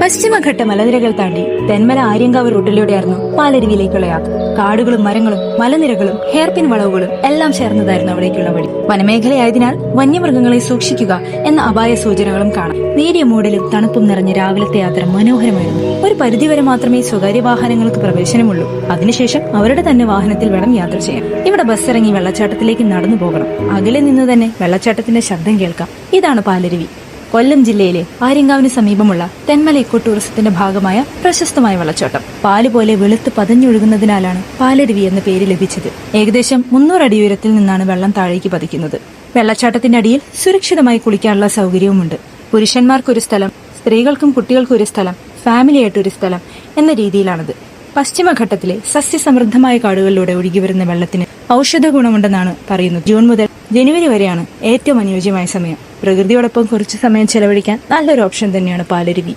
പശ്ചിമഘട്ട മലനിരകൾ താണ്ടി തെന്മല ആര്യങ്കാവ് റൂട്ടിലൂടെയായിരുന്നു പാലരുവിയിലേക്കുള്ള യാത്ര. കാടുകളും മരങ്ങളും മലനിരകളും ഹെയർപിൻ വളവുകളും എല്ലാം ചേർന്നതായിരുന്നു അവിടേക്കുള്ള വഴി. വനമേഖലയായതിനാൽ വന്യമൃഗങ്ങളെ സൂക്ഷിക്കുക എന്ന അപായ സൂചനകളും കാണാം. നേരിയ മൂടലും തണുപ്പും നിറഞ്ഞ രാവിലത്തെ യാത്ര മനോഹരമായിരുന്നു. ഒരു പരിധിവരെ മാത്രമേ സ്വകാര്യ വാഹനങ്ങൾക്ക് പ്രവേശനമുള്ളൂ. അതിനുശേഷം അവരുടെ തന്നെ വാഹനത്തിൽ വേണം യാത്ര ചെയ്യാൻ. ഇവിടെ ബസ് ഇറങ്ങി വെള്ളച്ചാട്ടത്തിലേക്ക് നടന്നു പോകണം. അകലെ നിന്ന് തന്നെ വെള്ളച്ചാട്ടത്തിന്റെ ശബ്ദം കേൾക്കാം. ഇതാണ് പാലരുവി. കൊല്ലം ജില്ലയിലെ ആര്യങ്കാവിന് സമീപമുള്ള തെന്മല ഇക്കോ ടൂറിസത്തിന്റെ ഭാഗമായ പ്രശസ്തമായ വെള്ളച്ചാട്ടം. പാല് പോലെ വെളുത്ത് പതഞ്ഞൊഴുകുന്നതിനാലാണ് പാലരുവി എന്ന പേര് ലഭിച്ചത്. ഏകദേശം 300 അടി ഉയരത്തിൽ നിന്നാണ് വെള്ളം താഴേക്ക് പതിക്കുന്നത്. വെള്ളച്ചാട്ടത്തിന്റെ അടിയിൽ സുരക്ഷിതമായി കുളിക്കാനുള്ള സൗകര്യവുമുണ്ട്. പുരുഷന്മാർക്കൊരു സ്ഥലം, സ്ത്രീകൾക്കും കുട്ടികൾക്കും ഒരു സ്ഥലം, ഫാമിലിയായിട്ടൊരു സ്ഥലം എന്ന രീതിയിലാണിത്. പശ്ചിമഘട്ടത്തിലെ സസ്യസമൃദ്ധമായ കാടുകളിലൂടെ ഒഴുകിവരുന്ന വെള്ളത്തിന് ഔഷധ ഗുണമുണ്ടെന്നാണ് പറയുന്നത്. ജൂൺ മുതൽ ജനുവരി വരെയാണ് ഏറ്റവും അനുയോജ്യമായ സമയം. പ്രകൃതിയോടൊപ്പം കുറച്ചു സമയം ചെലവഴിക്കാൻ നല്ലൊരു ഓപ്ഷൻ തന്നെയാണ് പാലരുവി.